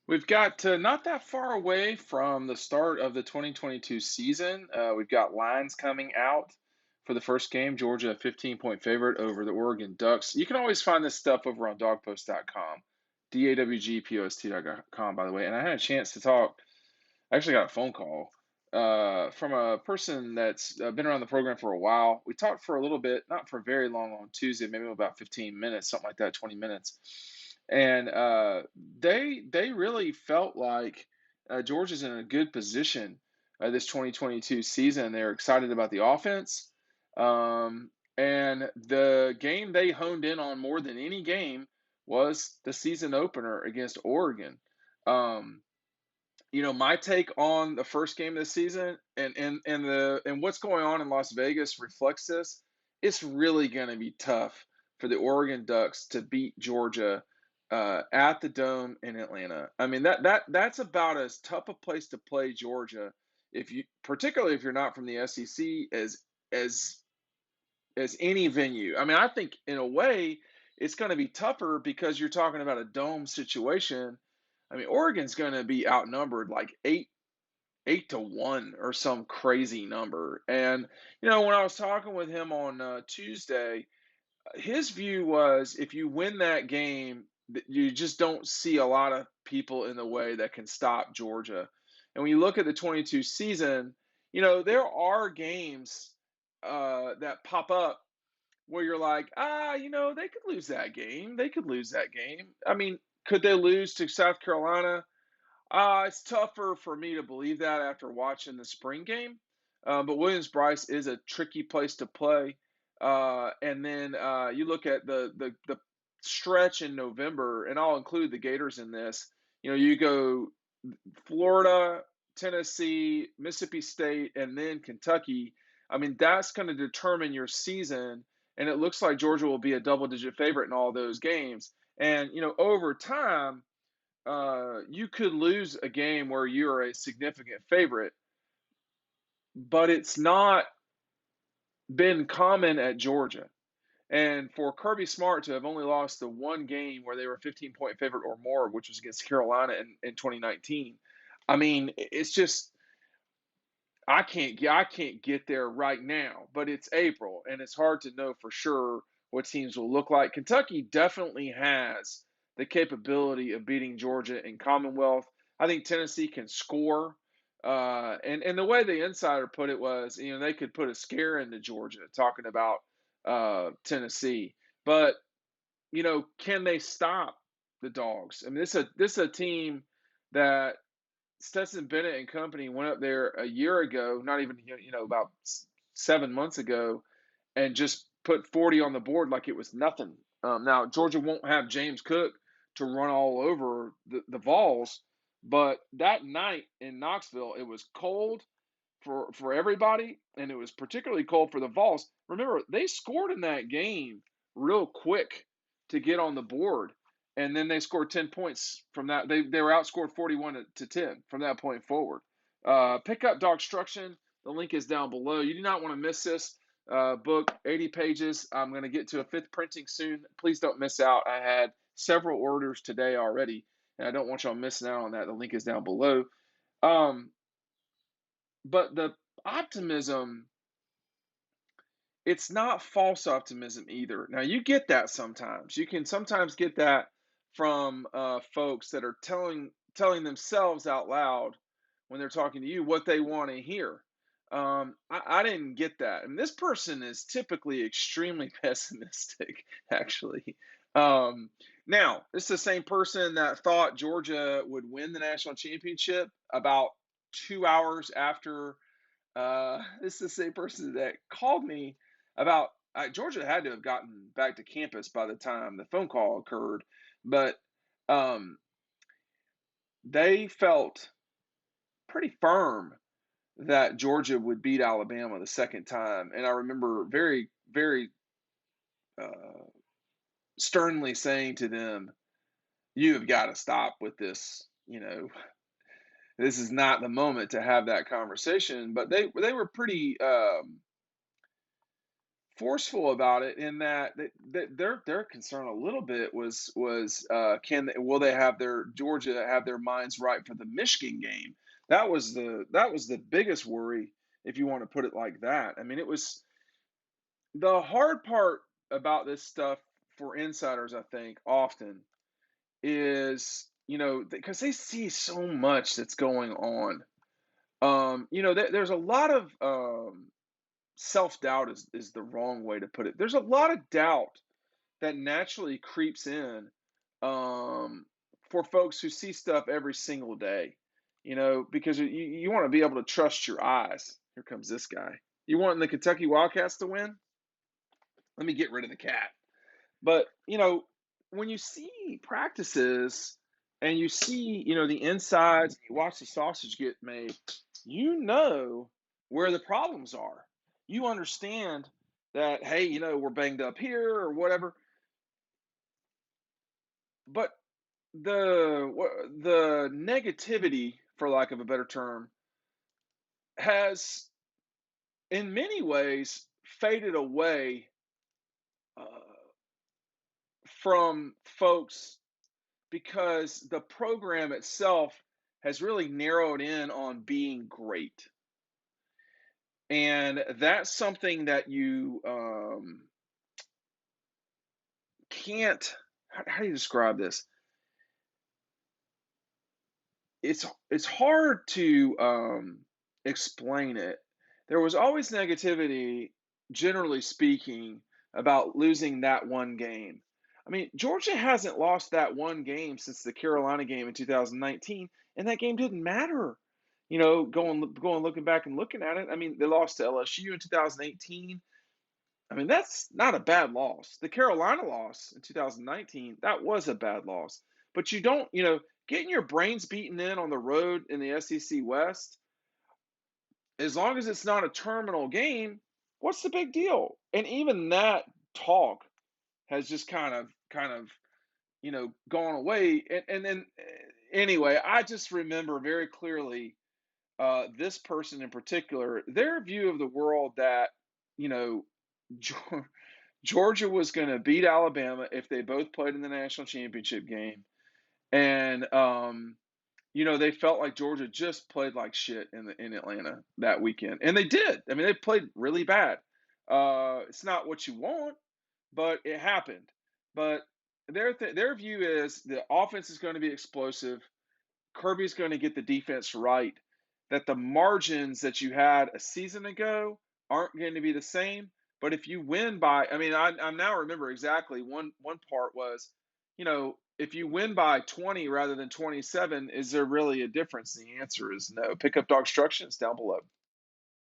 We've got not that far away from the start of the 2022 season. We've got lines coming out for the first game. Georgia, a 15-point favorite over the Oregon Ducks. You can always find this stuff over on dawgpost.com, DAWGPOST.com, by the way. And I had a chance to talk, I actually got a phone call from a person that's been around the program for a while. We talked for a little bit, not for very long on Tuesday, maybe about 15 minutes, something like that, 20 minutes. And they really felt like Georgia's in a good position this 2022 season. They're excited about the offense. And the game they honed in on more than any game was the season opener against Oregon. Um, my take on the first game of the season and what's going on in Las Vegas reflects this. It's really going to be tough for the Oregon Ducks to beat Georgia at the Dome in Atlanta. I mean that's about as tough a place to play Georgia, if you particularly if you're not from the SEC, as as any venue. I mean, I think in a way it's going to be tougher because you're talking about a dome situation. I mean, Oregon's going to be outnumbered like 8-1 or some crazy number. And when I was talking with him on Tuesday, his view was if you win that game, you just don't see a lot of people in the way that can stop Georgia. And when you look at the 22 season, there are games that pop up where you're like, they could lose that game. They could lose that game. I mean, could they lose to South Carolina? It's tougher for me to believe that after watching the spring game. But Williams-Brice is a tricky place to play. And then you look at the stretch in November, and I'll include the Gators in this. You go Florida, Tennessee, Mississippi State, and then Kentucky. I mean, that's going to determine your season. And it looks like Georgia will be a double-digit favorite in all those games. And, over time, you could lose a game where you're a significant favorite, but it's not been common at Georgia. And for Kirby Smart to have only lost the one game where they were a 15-point favorite or more, which was against Carolina in 2019, I mean, it's just I can't get there right now. But it's April, and it's hard to know for sure what teams will look like. Kentucky definitely has the capability of beating Georgia in Commonwealth. I think Tennessee can score. And the way the insider put it was, they could put a scare into Georgia, talking about Tennessee. But can they stop the Dogs? I mean, this is a team that Stetson Bennett and company went up there a year ago, not even about 7 months ago, and just put 40 on the board like it was nothing. Now Georgia won't have James Cook to run all over the Vols, but that night in Knoxville, it was cold for everybody, and it was particularly cold for the Vols. Remember, they scored in that game real quick to get on the board, and then they scored 10 points from that. They were outscored 41-10 from that point forward. Pick up DAWGSTRUCTION. The link is down below. You do not want to miss this book, 80 pages. I'm going to get to a fifth printing soon. Please don't miss out. I had several orders today already, and I don't want y'all missing out on that. The link is down below. But the optimism, it's not false optimism either. Now, you get that sometimes. You can sometimes get that from folks that are telling themselves out loud when they're talking to you what they want to hear. I didn't get that. And this person is typically extremely pessimistic, actually. Now, this is the same person that thought Georgia would win the national championship about 2 hours after. This is the same person that called me about Georgia had to have gotten back to campus by the time the phone call occurred, but um, they felt pretty firm that Georgia would beat Alabama the second time. And I remember very, very uh, sternly saying to them, "You have got to stop with this. This is not the moment to have that conversation." But they were pretty forceful about it in that their concern a little bit was will they have their Georgia have their minds right for the Michigan game? That was the biggest worry, if you want to put it like that. I mean, it was the hard part about this stuff for insiders, I think, often is, because they see so much that's going on. There's a lot of self-doubt is the wrong way to put it. There's a lot of doubt that naturally creeps in for folks who see stuff every single day, because you want to be able to trust your eyes. Here comes this guy. You want the Kentucky Wildcats to win? Let me get rid of the cat. But, when you see practices and you see, the insides, and you watch the sausage get made, where the problems are. You understand that, hey, we're banged up here or whatever. But the negativity, for lack of a better term, has in many ways faded away uh, from folks because the program itself has really narrowed in on being great. And that's something that you can't, how do you describe this? It's hard to explain it. There was always negativity, generally speaking, about losing that one game. I mean, Georgia hasn't lost that one game since the Carolina game in 2019, and that game didn't matter. Going looking back and looking at it, I mean, they lost to LSU in 2018. I mean, that's not a bad loss. The Carolina loss in 2019, that was a bad loss. But you don't, getting your brains beaten in on the road in the SEC West, as long as it's not a terminal game, what's the big deal? And even that talk has just kind of, gone away. And then, anyway, I just remember very clearly this person in particular, their view of the world that, you know, Georgia was going to beat Alabama if they both played in the national championship game. And, they felt like Georgia just played like shit in Atlanta that weekend. And they did. I mean, they played really bad. It's not what you want, but it happened. But their view is the offense is going to be explosive. Kirby's going to get the defense right, that the margins that you had a season ago aren't going to be the same. But if you win by, I mean, I now remember exactly one part was, if you win by 20 rather than 27, is there really a difference? The answer is no. Pick up Dawgstructions down below.